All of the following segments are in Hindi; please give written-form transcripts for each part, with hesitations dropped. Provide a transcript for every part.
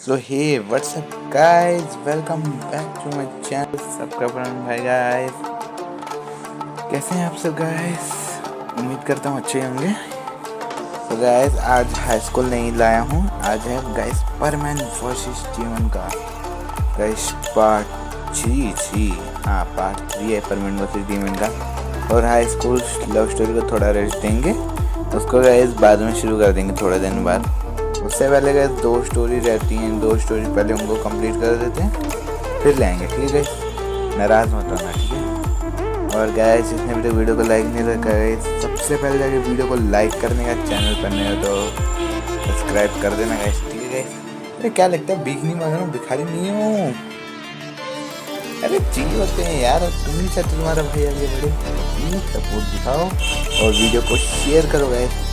So hey, what's up guys? Welcome back to my channel. सबका प्रणाम भाई guys. कैसे हैं आप सब guys? उम्मीद करता हूँ अच्छे होंगे। तो guys आज हाई स्कूल नहीं लाया हूँ। आज है guys परमैन वर्सेस डीमन का guys पार्ट 3 है परमैन वर्सेस डीमन का। और हाई स्कूल लव स्टोरी को थोड़ा रेस्ट देंगे, उसको गाइस बाद में शुरू कर देंगे थोड़े दिन बाद। उससे पहले गाइस 2 स्टोरी रहती हैं, 2 स्टोरी पहले उनको कंप्लीट कर देते हैं फिर लाएंगे, ठीक है। नाराज़ मत होना, ठीक है। और गाइस जिसने अभी तक वीडियो को लाइक नहीं किया गाइस, सबसे पहले जाके वीडियो को लाइक करने का, चैनल पर नए हो तो सब्सक्राइब कर देना गाइस, ठीक है गाइस। अरे क्या लगता है भीख नहीं मांग रहा हूँ, भिखारी नहीं हूँ। अरे चाहिए होते हैं यार, तुम ही चाहते तुम्हारा भाई आगे बढ़े, सपोर्ट दिखाओ और वीडियो को शेयर करो गाइस।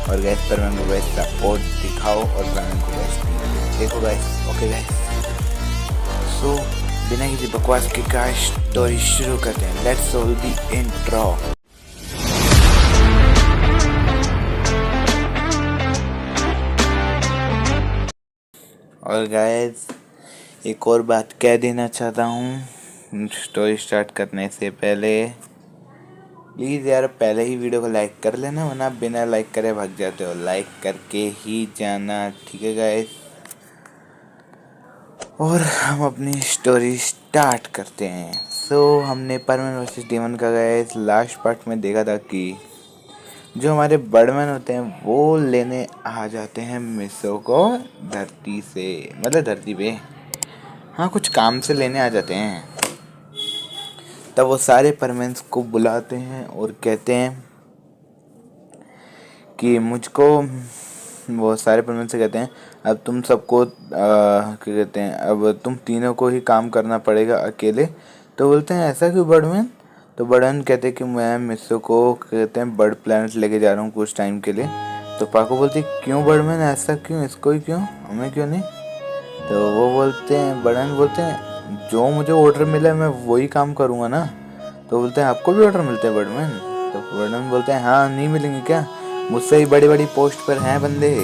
और गैस पर मैं गाइस सपोर्ट दिखाओ और परमैन को गाइस देखो गाइस, ओके गाइस। सो बिना किसी बकवास के गाइस स्टोरी शुरू करते हैं। Let's roll the intro. और गाइस एक और बात कह देना चाहता हूँ स्टोरी स्टार्ट करने से पहले, प्लीज़ यार पहले ही वीडियो को लाइक कर लेना, वरना बिना लाइक करे भाग जाते हो। लाइक करके ही जाना, ठीक है गाइस। और हम अपनी स्टोरी स्टार्ट करते हैं। सो हमने परमैन वर्सेस डीमन का गाइस लास्ट पार्ट में देखा था कि जो हमारे बर्डमैन होते हैं वो लेने आ जाते हैं मिसो को धरती से, मतलब धरती पे, हाँ कुछ काम से लेने आ जाते हैं। तब वो सारे परमैन्स को बुलाते हैं और कहते हैं कि मुझको, वो सारे परमैन से कहते हैं अब तुम सबको क्या कहते हैं, अब तुम तीनों को ही काम करना पड़ेगा अकेले। तो बोलते हैं ऐसा क्यों बर्डमैन? तो बर्डमैन कहते हैं कि मैं मिसो को कहते हैं बर्ड प्लैनेट लेके जा रहा हूँ कुछ टाइम के लिए। तो पाको बोलती क्यों बर्डमैन, ऐसा क्यों, इसको ही क्यों, हमें क्यों नहीं? तो वो बोलते हैं, बर्डमैन बोलते हैं जो मुझे ऑर्डर मिला है मैं वही काम करूँगा ना। तो बोलते हैं आपको भी ऑर्डर मिलते हैं बर्डमैन? तो बर्डमैन बोलते हैं हाँ, नहीं मिलेंगे क्या, मुझसे ही बड़ी बड़ी पोस्ट पर हैं बंदे,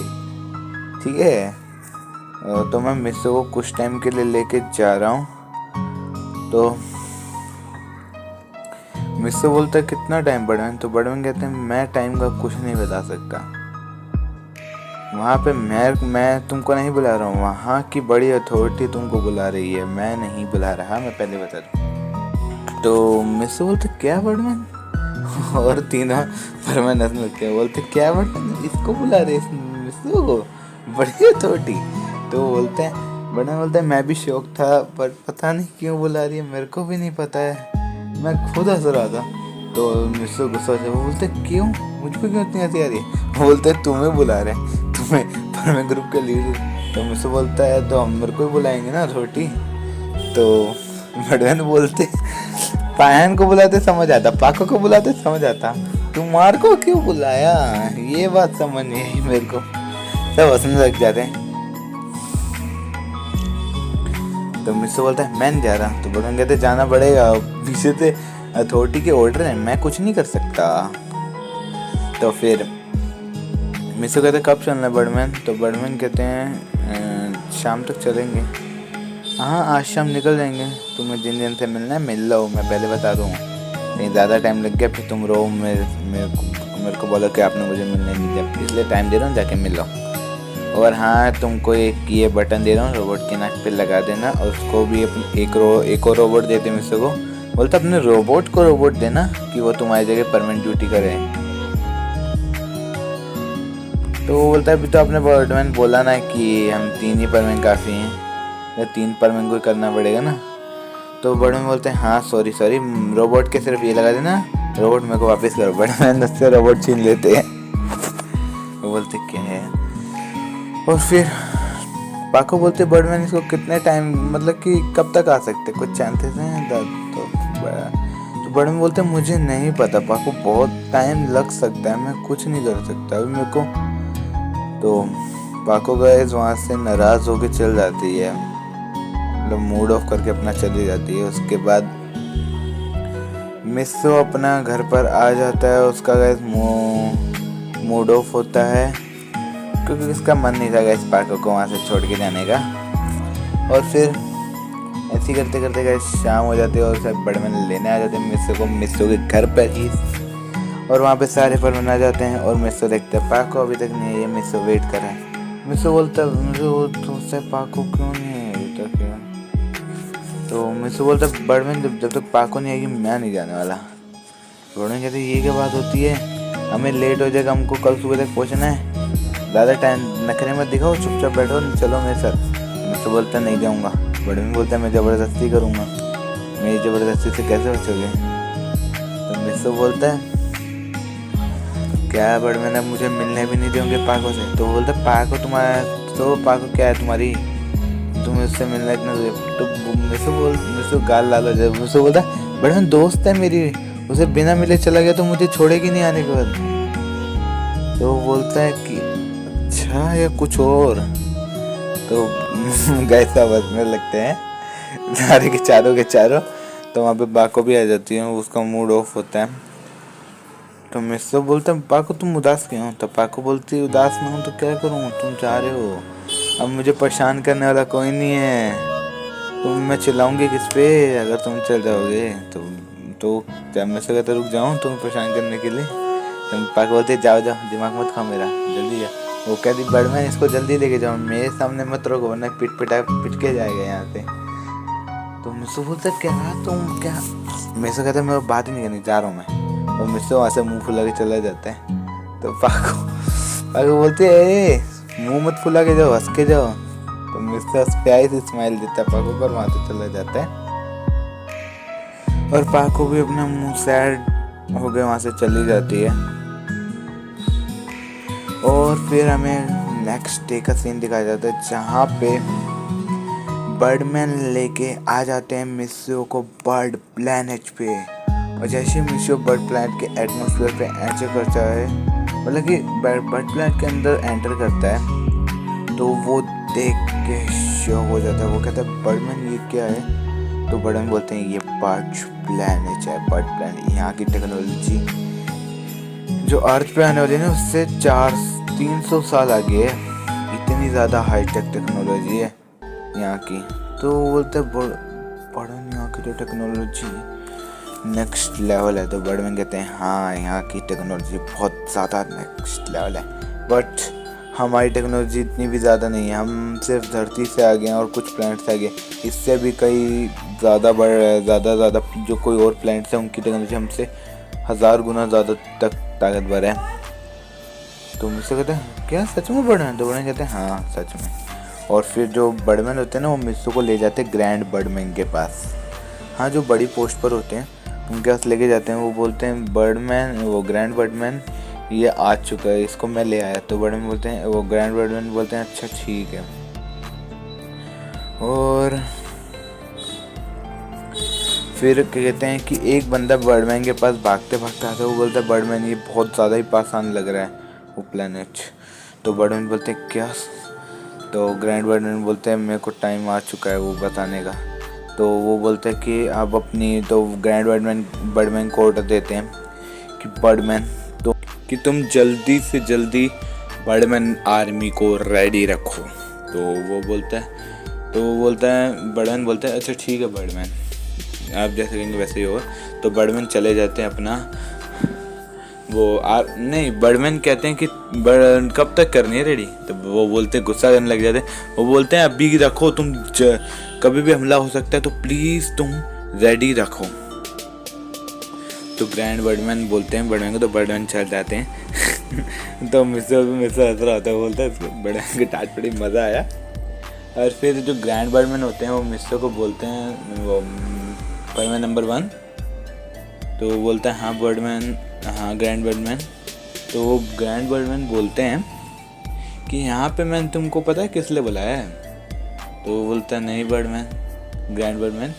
ठीक है। तो मैं मिसो को कुछ टाइम के लिए लेके जा रहा हूँ। तो मिसो बोलता है कितना टाइम बर्डमैन? तो बर्डमैन कहते हैं मैं टाइम का कुछ नहीं बता सकता, वहाँ पे मैं तुमको नहीं बुला रहा हूँ, वहाँ की बड़ी अथॉरिटी तुमको बुला रही है, मैं नहीं बुला रहा, मैं पहले बता दूँ। तो मिसो बोलते क्या बर्डमैन? और तीनों परमैन हंसने लगते हैं, बोलते क्या बर्डमैन, इसको बुला रहे मिसो को, बड़ी अथॉरिटी। तो बोलते हैं, बर्डमैन बोलते हैं मैं भी शौक था पर पता नहीं क्यों बुला रही है, मेरे को भी नहीं पता है, मैं खुद हंस रहा था। तो मिसो गुस्सा से वो बोलते क्यों, मुझ पर क्यों इतनी हंसी आ रही है? वो बोलते हैं तुम्हें बुला रहे हैं, तुम्हें परमैन ग्रुप के लीडर। तो मिसो बोलता है तो हम मेरे को ही बुलाएंगे ना अथॉरिटी। तो बर्डमैन बोलते पायन को बुलाते समझ आता, पाको को बुलाते समझ आता, तुम्हारे को क्यों बुलाया, ये बात समझ नहीं आई मेरे को। सब हंसने लग जाते हैं। तो मिसो बोलता है मैं नहीं जा रहा। तो बर्डमैन कहते जाना पड़ेगा, पीछे से अथॉरिटी के ऑर्डर है, मैं कुछ नहीं कर सकता। तो फिर मिसो कहते कब चलना है बर्डमैन? तो बर्डमैन कहते हैं शाम तक चलेंगे। हाँ आज शाम निकल जाएंगे, तुम्हें जिन दिन से मिलना है मिल लो, मैं पहले बता दूँ, नहीं ज़्यादा टाइम लग गया फिर तुम रो, मेरे को बोलो कि आपने मुझे मिलने नहीं दिया, इसलिए टाइम दे रहा हूँ, जाके मिल लो। और हाँ तुमको एक ये बटन दे रहा हूँ, रोबोट की नाक पे लगा देना, और उसको भी एक और रोबोट देते मिसो को। बोलता अपने रोबोट को रोबोट देना कि वो तुम्हारी जगह परमानेंट ड्यूटी करे। तो वो बोलता है अभी तो आपने बर्डमैन बोला ना कि हम 3 ही परमैन काफ़ी हैं, या 3 परमैन को करना पड़ेगा ना। तो बर्डमैन बोलते हैं हाँ सॉरी रोबोट के सिर्फ ये लगा देना, रोबोट मेरे को वापस करो। बर्डमैन उससे रोबोट छीन लेते हैं। वो बोलते क्या है, और फिर पाको बोलते बर्डमैन इसको कितने टाइम, मतलब कि कब तक आ सकते, कुछ चांसेस हैं? तो बर्डमैन बोलते मुझे नहीं पता पाको, बहुत टाइम लग सकता है, मैं कुछ नहीं कर सकता अभी मेरे को। तो पाको गाइस वहाँ से नाराज़ होके चल जाती है, मतलब मूड ऑफ करके अपना चली जाती है। उसके बाद मिसो अपना घर पर आ जाता है, उसका गाइस मूड ऑफ होता है। क्योंकि उसका मन नहीं था इस पार्को को वहाँ से छोड़ के जाने का। और फिर ऐसे करते करते गए शाम हो जाती है और सब बड़मैन लेने आ जाते हैं मिस्सो के घर पर ही। और वहाँ पे सारे परमैन आ जाते हैं और मिस्सो देखते हैं पाको अभी तक नहीं है, ये मिस्सो वेट कर रहा है। मिस्सो बोलता है मुझे वो सोचता है पाको क्यों नहीं है अभी तक यार। तो मिस्सो बोलता है बड़मैन जब तक पाको नहीं आएगी मैं नहीं जाने वाला। बड़मैन कहते ये क्या बात होती है, हमें लेट हो जाएगा, हमको कल सुबह तक पहुँचना है, ज़्यादा टाइम नखरे मत दिखाओ, चुपचाप बैठो, चलो मेरे साथ। मिस्सो बोलता है नहीं जाऊँगा। बड़मैन बोलता है मैं ज़बरदस्ती करूँगा। मेरी ज़बरदस्ती से कैसे बचोगे? तो मिस्सो बोलता है क्या बड़मैन अब मुझे मिलने भी नहीं देंगे पाको से? तो बोलता है पाको तुम्हारा, तो पाको क्या है तुम्हारी, तुम्हें उससे मिलना इतना? तो मिस्सो गाल लाल हो जाए। मिस्सो बोलता है बड़मैन दोस्त है मेरी, उसे बिना मिले चला गया तो मुझे छोड़ेगी नहीं आने के बाद। तो वो बोलता है कि अच्छा या कुछ और। तो गैसा बस में लगते हैं सारे के चारों। तो वहाँ पे पाको भी आ जाती है, उसका मूड ऑफ होता है। तो मिस्सो बोलता है पाको तुम उदास क्यों हो? तो पाको बोलती है उदास ना हूँ तो क्या करूँ, तुम चाह रहे हो, अब मुझे परेशान करने वाला कोई नहीं है, तुम मैं चिल्लाऊंगी किस पे अगर तुम चल जाओगे तो जब मिस्सो कहता रुक जाऊँ तुम्हें परेशान करने के लिए। तो पाको बोलते जाओ दिमाग मत खाओ मेरा, जल्दी जाओ। वो कहती बड़मैन इसको जल्दी लेके जाओ, मेरे सामने मत रोको वरना पिट के जाएगा यहाँ से। तो मिस्सो बोलता क्या तुम क्या, मिस्सो कहता मैं बात ही नहीं करनी, जा रहा हूँ मैं। और मिस्सो वहाँ से मुँह फुला के चला जाता है। तो पाको बोलते है मुँह मत फुला के जाओ, हंस के जाओ। तो मिस्सो प्यारी से स्माइल देता है पाको को और वहाँ से चला जाता है। और पाको भी अपना मुँह सैड हो गए वहाँ से चली जाती है। और फिर हमें नेक्स्ट डे का सीन दिखाया जाता है जहाँ पे बर्डमैन लेके आ जाते हैं मिस्सो को बर्ड प्लैनेट पे। और जैसे मिस्सो बर्ड प्लैनेट के एटमॉस्फेयर पे एंटर करता है, मतलब कि बर्ड प्लैनेट के अंदर एंटर करता है, तो वो देख के शॉक हो जाता है। वो कहता है बर्डमैन ये क्या है? तो बर्डमैन बोलते हैं ये बर्ड प्लैनेट है। बर्ड प्लैनेट यहाँ की टेक्नोलॉजी जो अर्थ पे आने वाली है ना उससे 300 साल आगे है, इतनी ज़्यादा हाईटेक टेक्नोलॉजी है यहाँ की। तो बोलते हैं बर्डमैन यहाँ की जो टेक्नोलॉजी नेक्स्ट लेवल है। तो बर्डमैन कहते हैं हाँ यहाँ की टेक्नोलॉजी बहुत ज़्यादा नेक्स्ट लेवल है, बट हमारी टेक्नोलॉजी इतनी भी ज़्यादा नहीं है, हम सिर्फ धरती से आगे हैं और कुछ प्लैनेट से आगे, इससे भी कई ज़्यादा जो कोई और प्लैनेट्स हैं उनकी टेक्नोलॉजी हमसे 1000 गुना ज़्यादा तक ताकतवर है। तो मुझसे कहते हैं क्या सच में बर्डमैन? तो बर्डमैन कहते हैं हाँ सच में। और फिर जो बर्डमैन होते हैं ना वो मिस्सो को ले जाते हैं ग्रैंड बर्डमैन के पास। हाँ जो बड़ी पोस्ट पर होते हैं उनके पास लेके जाते हैं। वो बोलते हैं बर्डमैन, वो ग्रैंड बर्डमैन ये आ चुका है, इसको मैं ले आया। तो बर्डमैन बोलते हैं, वो ग्रैंड बर्डमैन बोलते हैं अच्छा ठीक है। और फिर कहते हैं कि एक बंदा बर्डमैन के पास भागते भागते आता है। वो बोलता है बर्डमैन ये बहुत ज़्यादा ही पास आने लग रहा है वो प्लेनेट। तो बर्डमैन बोलते हैं क्या? तो ग्रैंड बर्डमैन बोलते हैं मेरे को टाइम आ चुका है वो बताने का। तो वो बोलते हैं कि आप अपनी, तो ग्रैंड बर्डमैन को ऑर्डर देते हैं कि बर्डमैन तो कि तुम जल्दी से जल्दी बर्डमैन आर्मी को रेडी रखो। तो वो बोलता है बर्डमैन बोलता है अच्छा ठीक है बर्डमैन, आप जैसे कहेंगे वैसे ही होगा। तो बर्डमैन चले जाते हैं अपना नहीं, बर्डमैन कहते हैं कि कब तक करनी है रेडी? तो वो बोलते हैं, गुस्सा करने लग जाते हैं। वो बोलते हैं अभी रखो, तुम कभी भी हमला हो सकता है तो प्लीज़ तुम रेडी रखो। तो ग्रैंड बर्डमैन बोलते हैं बर्डमैन को, तो बर्डमैन चल जाते हैं। तो मिस्सो हंस रहा होता है, बोलता है बर्डमैन की टाट पड़ी, मज़ा आया। और फिर जो ग्रैंड बर्डमैन होते हैं वो मिस्सो को बोलते हैं वो बर्डमैन नंबर 1। तो वो बोलता है हाँ बर्डमैन, हाँ ग्रैंड बर्डमैन। तो वो ग्रैंड बर्डमैन बोलते हैं कि यहाँ पे मैंने तुमको पता है किस लिए बुलाया है? तो वो बोलता है नहीं ग्रैंड बर्डमैन।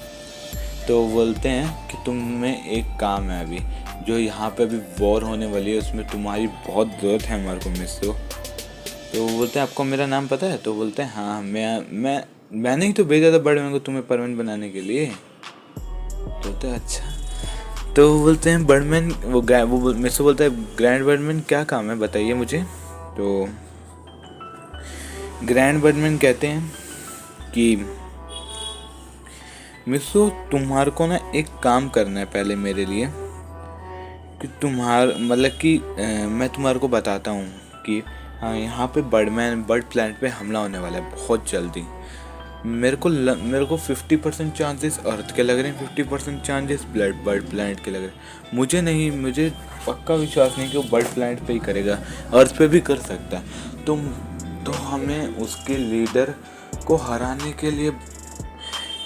तो बोलते हैं कि तुम्हें एक काम है अभी, जो यहाँ पे अभी वॉर होने वाली है उसमें तुम्हारी बहुत ज़रूरत है हमारे को मिस्सो। तो वो बोलते हैं आपको मेरा नाम पता है? तो बोलते हैं हाँ मैंने ही तो भेजा था बर्डमैन को तुम्हें परमानेंट बनाने के लिए। तो बोलते हैं अच्छा। तो बोलते हैं बर्डमैन, वो मिस्सो बोलता है ग्रैंड बर्डमैन क्या काम है बताइए मुझे। तो ग्रैंड बर्डमैन कहते हैं कि मिसो तुम्हारे को ना एक काम करना है पहले मेरे लिए, कि मतलब कि मैं तुम्हारे को बताता हूँ कि हाँ यहाँ पे बर्ड प्लैनेट पे हमला होने वाला है बहुत जल्दी। मेरे को 50% चांसेस अर्थ के लग रहे हैं, 50% चांसेस बर्ड प्लैनेट के लग रहे हैं। मुझे पक्का विश्वास नहीं कि वो बर्ड प्लैनेट पे ही करेगा, अर्थ पे भी कर सकता है। तो हमें उसके लीडर को हराने के लिए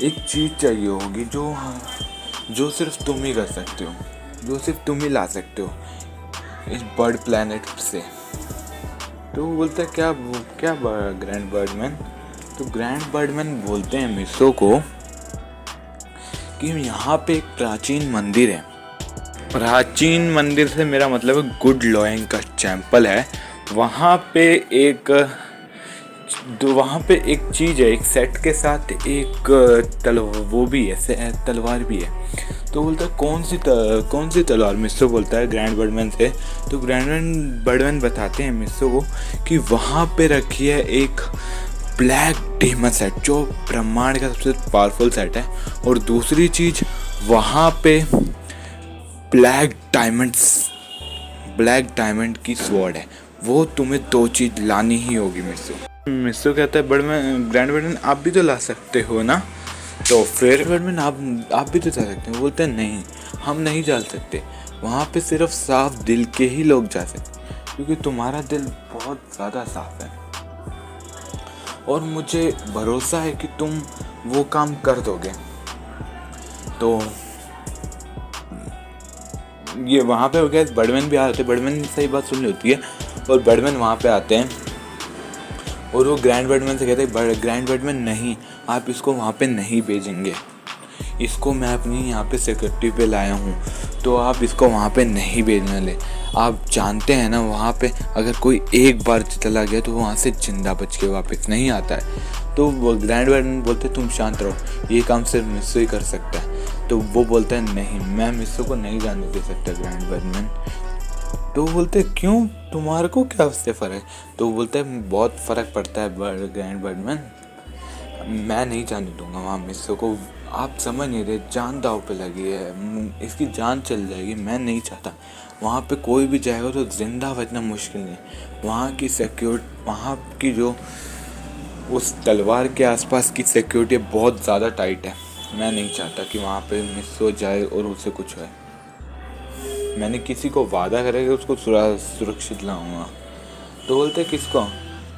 एक चीज़ चाहिए होगी जो सिर्फ तुम ही कर सकते हो, जो सिर्फ तुम ही ला सकते हो इस बर्ड प्लैनेट से। तो वो बोलता है क्या ग्रैंड बर्डमैन। तो ग्रैंड बर्डमैन बोलते हैं मिसो को कि यहाँ पे एक प्राचीन मंदिर है। प्राचीन मंदिर से मेरा मतलब है गुड लॉइंग का टेम्पल है। वहाँ पे एक चीज़ है, एक सेट के साथ एक तलवार भी है। तो बोलता है कौन सी तलवार। मिसो बोलता है ग्रैंड बर्डमैन से। तो ग्रैंड बर्डमैन बताते हैं मिसो को कि वहाँ पे रखी है एक ब्लैक डेमन सेट, जो ब्रह्मांड का सबसे पावरफुल सेट है। और दूसरी चीज़ वहाँ पे ब्लैक डायमंड की स्वॉर्ड है। वो तुम्हें 2 चीज़ लानी ही होगी मिसो कहता है ग्रैंड बर्डमैन आप भी तो ला सकते हो ना। तो फिर बर्डमैन आप भी तो जा सकते हैं। बोलते हैं नहीं, हम नहीं जा सकते, वहाँ पे सिर्फ साफ दिल के ही लोग जा सकते, क्योंकि तुम्हारा दिल बहुत ज़्यादा साफ है और मुझे भरोसा है कि तुम वो काम कर दोगे। तो ये वहाँ पे हो गया। बर्डमैन भी आ जाते हैं, बर्डमैन ने सही बात सुन ली होती है और बर्डमैन वहाँ पे आते हैं और वो ग्रैंड बर्डमैन से कहते हैं ग्रैंड बर्डमैन नहीं, आप इसको वहाँ पे नहीं भेजेंगे, इसको मैं अपनी यहाँ पे सिक्योरिटी पे लाया हूँ, तो आप इसको वहाँ पे नहीं भेजने ले। आप जानते हैं ना वहाँ पे अगर कोई एक बार चला गया तो वहाँ से जिंदा बच के वापस नहीं आता है। तो वो ग्रैंड बर्डमैन बोलते तुम शांत रहो, ये काम सिर्फ मिसो ही कर सकता है। तो वो बोलता है नहीं, मैं मिसो को नहीं जाने दे सकता ग्रैंड बर्डमैन। तो बोलते क्यों, तुम्हारे को क्या उससे फ़र्क। तो बोलते हैं बहुत फ़र्क पड़ता है ग्रैंड बर्डमैन, मैं नहीं जाने दूंगा वहाँ मिसो को। आप समझ नहीं रहे, जान दाव पे लगी है, इसकी जान चल जाएगी। मैं नहीं चाहता वहाँ पे कोई भी जाएगा तो ज़िंदा बचना मुश्किल नहीं। वहाँ की जो उस तलवार के आसपास की सिक्योरिटी बहुत ज़्यादा टाइट है। मैं नहीं चाहता कि वहाँ पे मिसो जाए और उसे कुछ है। मैंने किसी को वादा करेगा उसको सुरक्षित लाऊंगा। तो बोलते किसको।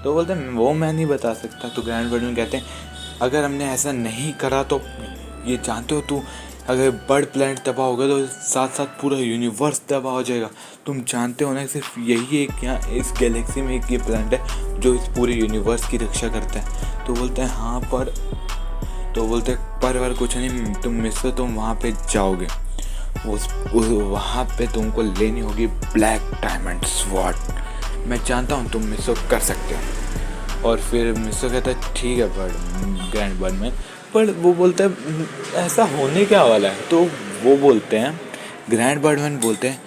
तो बोलते वो मैं नहीं बता सकता। तो ग्रैंड बर्डमैन कहते हैं अगर हमने ऐसा नहीं करा तो ये जानते हो, तू अगर बर्ड प्लैनेट तबाह हो गया तो साथ साथ पूरा यूनिवर्स तबाह हो जाएगा। तुम जानते हो ना सिर्फ यही एक यहाँ इस गैलेक्सी में एक ये प्लैनेट है जो इस पूरे यूनिवर्स की रक्षा करता है। तो बोलते हैं हाँ पर कुछ नहीं, तुम मिसो तुम वहाँ पे जाओगे, वहाँ पे तुमको लेनी होगी ब्लैक डायमंड स्वॉर्ड। मैं जानता हूँ तुम मिसो कर सकते हो। और फिर मिसो कहता है ठीक है ग्रैंड बर्डमैन, पर वो बोलता है ऐसा होने क्या वाला है। तो वो बोलते हैं ग्रैंड बर्डमैन बोलते हैं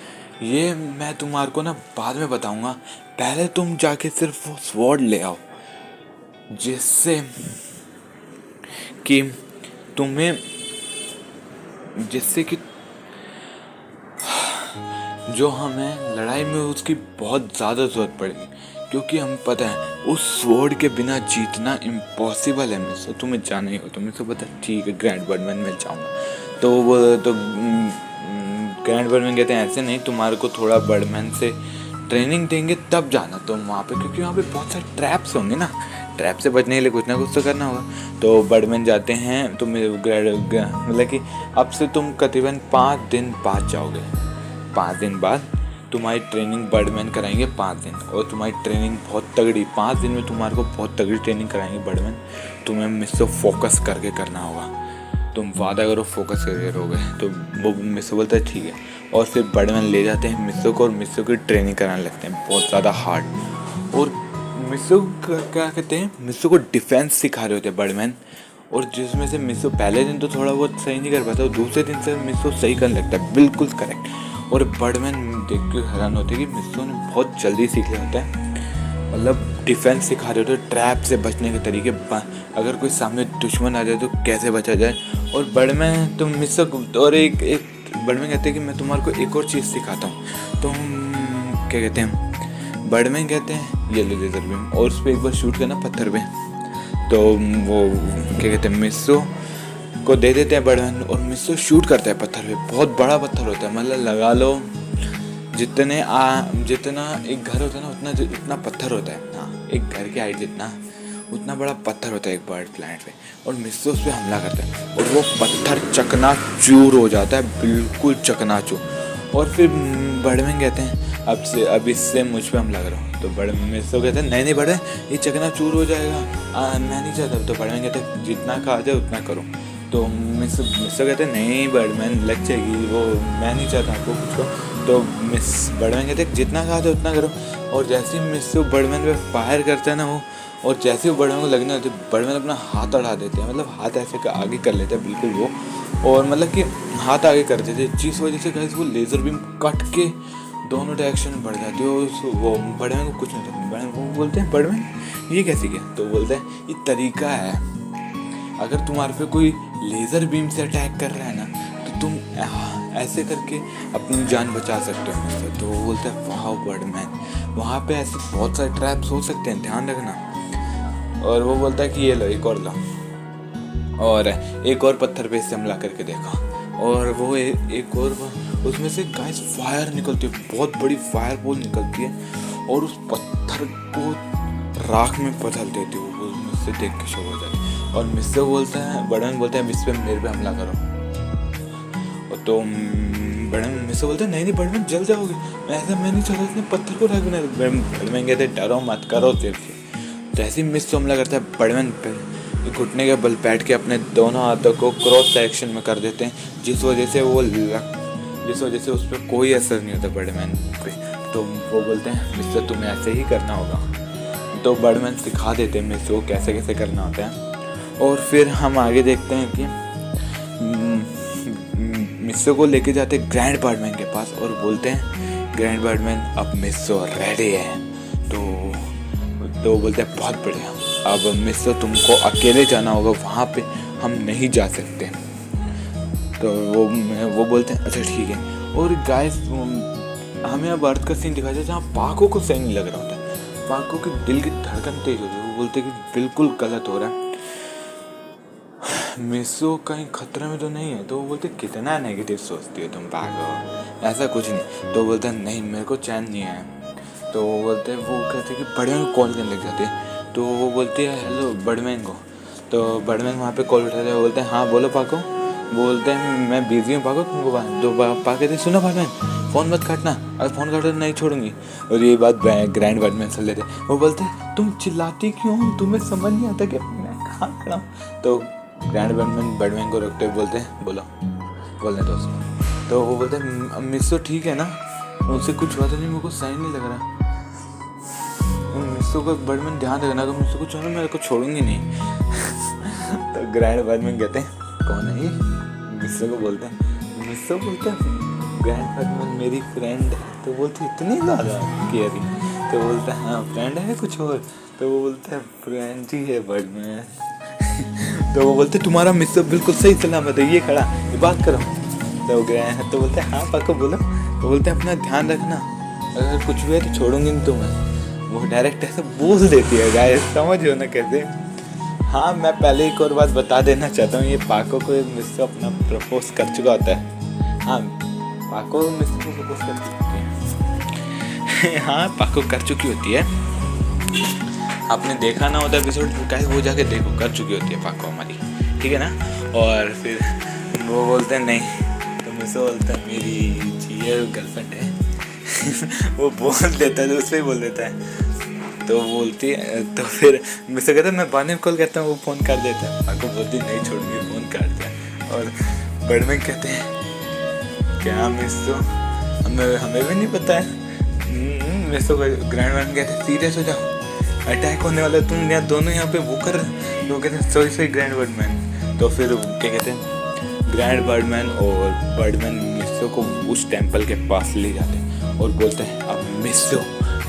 ये मैं तुम्हारे को ना बाद में बताऊंगा, पहले तुम जाके सिर्फ वो स्वॉर्ड ले आओ जिससे कि जो हमें लड़ाई में उसकी बहुत ज़्यादा ज़रूरत पड़ेगी, क्योंकि हम पता है उस स्वॉर्ड के बिना जीतना इम्पॉसिबल है मिसो, तुम्हें जाना ही हो। तो मिसो पता है ठीक है ग्रैंड बर्डमैन मैं जाऊँगा। तो ग्रैंड बर्डमैन कहते हैं ऐसे नहीं, तुम्हारे को थोड़ा बर्डमैन से ट्रेनिंग देंगे तब जाना तुम वहाँ पे, क्योंकि वहाँ पे बहुत सारे ट्रैप्स होंगे ना, ट्रैप से बचने के लिए कुछ ना कुछ तो करना होगा। तो बर्डमैन जाते हैं। तो मतलब कि अब से तुम करीबन 5 दिन बाद जाओगे। 5 दिन बाद तुम्हारी ट्रेनिंग बर्डमैन कराएंगे 5 दिन, और तुम्हारी ट्रेनिंग बहुत तगड़ी 5 दिन में तुम्हारे को बहुत तगड़ी ट्रेनिंग कराएंगे बर्डमैन। तुम्हें मिसो फोकस करके करना होगा, तुम वादा करो फोकस करके करोगे। तो वो मिसो बोलता है ठीक है। और फिर बर्डमैन ले जाते हैं मिसो को और मिसो की ट्रेनिंग कराने लगते हैं बहुत ज़्यादा हार्ड। और मिसो क्या कहते हैं, मिसो को डिफेंस सिखा रहे होते हैं बर्डमैन, और जिसमें से मिसो पहले दिन तो थोड़ा बहुत सही नहीं कर पाता, और दूसरे दिन से मिसो सही करने लगता है बिल्कुल करेक्ट। और बर्डमैन देख के हैरान होते हैं कि मिसो ने बहुत जल्दी सीख लिया होता है। मतलब डिफेंस सिखा रहे होते, ट्रैप से बचने के तरीके, अगर कोई सामने दुश्मन आ जाए तो कैसे बचा जाए। और बड़े में तुम मिस और एक बड़े में कहते हैं कि मैं तुम्हारे को एक और चीज़ सिखाता हूँ। तो हम क्या कहते हैं, बड़े में कहते हैं ये लो लेज़र बीम, और उस पर एक बार शूट करना पत्थर पे। तो वो क्या कहते हैं, मिस्सो को दे देते हैं बड़े में, और मिस्सो शूट करता है पत्थर पे। बहुत बड़ा पत्थर होता है, मतलब लगा लो जितना एक घर होता है ना उतना पत्थर होता है। हाँ, एक घर की हाइट जितना उतना बड़ा पत्थर होता है एक बर्ड प्लैनेट पे। और मिस्सो उस पर हमला करता है और वो पत्थर चकनाचूर हो जाता है, बिल्कुल चकनाचूर। और फिर बड़े में कहते हैं अब इससे मुझ पे हमला करो। तो बड़े मिस्सो कहते हैं नहीं बड़े, ये चकनाचूर हो जाएगा, मैं नहीं चाहता। तो बड़े में कहते हैं जितना कहा जाए उतना करो। तो मिस्सो कहते हैं नहीं बर्डमैन लग जाएगी वो, मैं नहीं चाहता आपको कुछ को। तो बर्डमैन कहते हैं जितना कहा जाए उतना करो। और जैसे ही मिस्सो बर्डमैन पे फायर करता है ना वो, और जैसे ही बर्डमैन को लगने लगती है, बर्डमैन अपना हाथ अड़ा देते हैं, मतलब हाथ ऐसे आगे कर लेते हैं बिल्कुल वो, और मतलब कि हाथ आगे कर देते हैं, जिस वजह से गाइस वो लेज़र बीम कट के दोनों डायरेक्शन में बढ़ जाती है। और वो बर्डमैन को कुछ नहीं होता। बर्डमैन को बोलते हैं बर्डमैन ये कैसे किया? तो बोलते हैं ये तरीका है, अगर तुम्हारे पे कोई लेज़र बीम से अटैक कर रहा है ना तो तुम ऐसे करके अपनी जान बचा सकते हो मुझसे। तो वो बोलता है वाह बर्डमैन, वहाँ पे ऐसे बहुत सारे ट्रैप्स हो सकते हैं, ध्यान रखना। और वो बोलता है कि ये लो एक और लो, और एक और पत्थर पे इससे हमला करके देखा। और वो एक और उसमें से गाइस फायर निकलती है, बहुत बड़ी फायर बॉल निकलती है, और उस पत्थर को राख में बदल देती है। वो मुझसे देख के शौक हो जाती है। और मिस्सो बोलता है बड़न बोलता है इस पे मेरे पे हमला करो। और तो बड़न मिस्सो बोलते हैं नहीं बड़न जल जाओगे, मैं नहीं चाहता इसने पत्थर को राख बना। बड़न कहते डरो मत करो सिर्फ। जैसे ही मिस्सो हमला करता है बड़न पे घुटने के बल बैठ के अपने दोनों हाथों को क्रॉस सेक्शन में कर देते हैं, जिस वजह से उस पर कोई असर नहीं होता बर्डमैन पे। तो वो बोलते हैं मिस्सो तुम्हें ऐसे ही करना होगा। तो बर्डमैन सिखा देते हैं मिस्सो कैसे कैसे करना होता है। और फिर हम आगे देखते हैं कि मिस्सो को लेके जाते हैं ग्रैंड बर्डमैन के पास, और बोलते हैं ग्रैंड बर्डमैन अब मिस्सो रेडी है। तो बोलते हैं बहुत बढ़िया, अब मिस्सो तुमको अकेले जाना होगा, वहाँ पे हम नहीं जा सकते। तो वो बोलते हैं अच्छा ठीक है। और गाइस हमें अब अर्थ का सीन दिखाया जाए जहाँ पाको को सही नहीं लग रहा होता है, पाको के दिल की धड़कन तेज होती है। वो बोलते हैं कि बिल्कुल गलत हो रहा है, मिस्सो कहीं खतरे में तो नहीं है। तो वो बोलते कितना नेगेटिव सोचती हो तुम पाको, ऐसा कुछ नहीं। तो बोलते हैं नहीं मेरे को चैन नहीं है। तो वो बोलते हैं वो कहते हैं कि बड़मैन को कॉल करने लग जाते हैं। तो वो बोलते हैं हेलो बड़मैन को। तो बड़मैन वहाँ पे कॉल उठाते हैं, बोलते हैं हाँ बोलो पाको। बोलते हैं मैं बिजी हूँ पाको, तुमको तो पाको कहते सुनो बड़मैन फ़ोन मत काटना, अगर फ़ोन काटो नहीं छोड़ूंगी। और ये बात ग्रैंड बर्डमैन सुन लेते। वो बोलते हैं तुम चिल्लाती क्यों, तुम्हें समझ नहीं आता कि मैं कहाँ खड़ा हूँ। तो ग्रैंड बर्डमैन को रोकते हुए बोलते हैं बोलने दो उसको। तो वो बोलते हैं मिस्सो ठीक है ना, मुझसे कुछ हुआ तो नहीं, मेरे को सही नहीं लग रहा। मिस्सो को बर्डमैन ध्यान रखना, तो मिस्सो को छोड़ो मेरे को छोड़ूंगी नहीं। तो ग्रैंड बर्डमैन कहते हैं कौन है ये? मिस्सो को बोलते हैं, मिस्सो बोलते हैं ग्रैंड बर्डमैन मेरी फ्रेंड है। तो बोलते इतनी ज़्यादा केयरिंग। तो बोलता है हाँ फ्रेंड है कुछ और? तो वो बोलता है फ्रेंड ही है बर्डमैन। तो वो बोलते तुम्हारा मिस्सो बिल्कुल सही सलामत है, ये खड़ा ये बात करो। तो ग्रैंड तो बोलते हैं हाँ पाको बोलो। तो बोलते हैं अपना ध्यान रखना, अगर कुछ भी है तो छोड़ूंगी नहीं तुम्हें। वो डायरेक्ट ऐसे बोल देती है गाइस, समझो ना कैसे। हाँ मैं पहले एक और बात बता देना चाहता हूँ, ये पाको को मिस्सो अपना प्रपोज कर चुका होता है। हाँ पाको मिस्सो को प्रपोज कर चुकी होती है। हाँ पाको कर चुकी होती है, आपने देखा ना होता एपिसोड गाइस, वो जाके देखो कर चुकी होती है पाको हमारी, ठीक है ना। और फिर वो बोलते हैं नहीं, तो मिस्सो बोलता है मेरी चाहिए गर्लफ्रेंड है। वो बोल देता है तो उसमें ही बोल देता है। तो बोलती है, तो फिर मिस्सो कहता है मैं बाद में कॉल करता हूँ, वो फ़ोन कर देता है। पाको बोलती नहीं छोड़ूंगी, फ़ोन कर दिया। और बर्डमैन कहते हैं क्या मिस्सो हमें भी नहीं पता है। मिस्सो को ग्रैंड बर्डमैन कहते हैं सीरियस हो जाओ, अटैक होने वाला, तुम यहाँ दोनों यहाँ पे वो कर। तो कहते हैं सॉरी ग्रैंड बर्डमैन। तो फिर क्या कहते हैं ग्रैंड बर्डमैन और बर्डमैन मिस्सो को उस टेम्पल के पास ले जाते हैं और बोलते हैं अब मिस्सो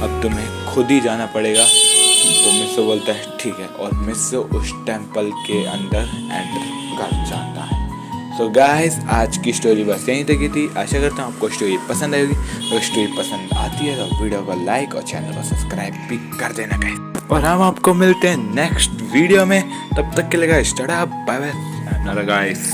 अब तुम्हें खुद ही जाना पड़ेगा। तो मिस्सो बोलता है ठीक है, और मिस्सो उस टेम्पल के अंदर एंटर कर जाता है। तो गाइस आज की स्टोरी बस यहीं तक ही थी। आशा करता हूँ आपको स्टोरी पसंद आएगी। अगर स्टोरी पसंद आती है तो वीडियो को लाइक और चैनल को सब्सक्राइब भी कर देना गाइस। और हम आपको मिलते हैं नेक्स्ट वीडियो में। तब तक के लिए guys tata bye bye guys.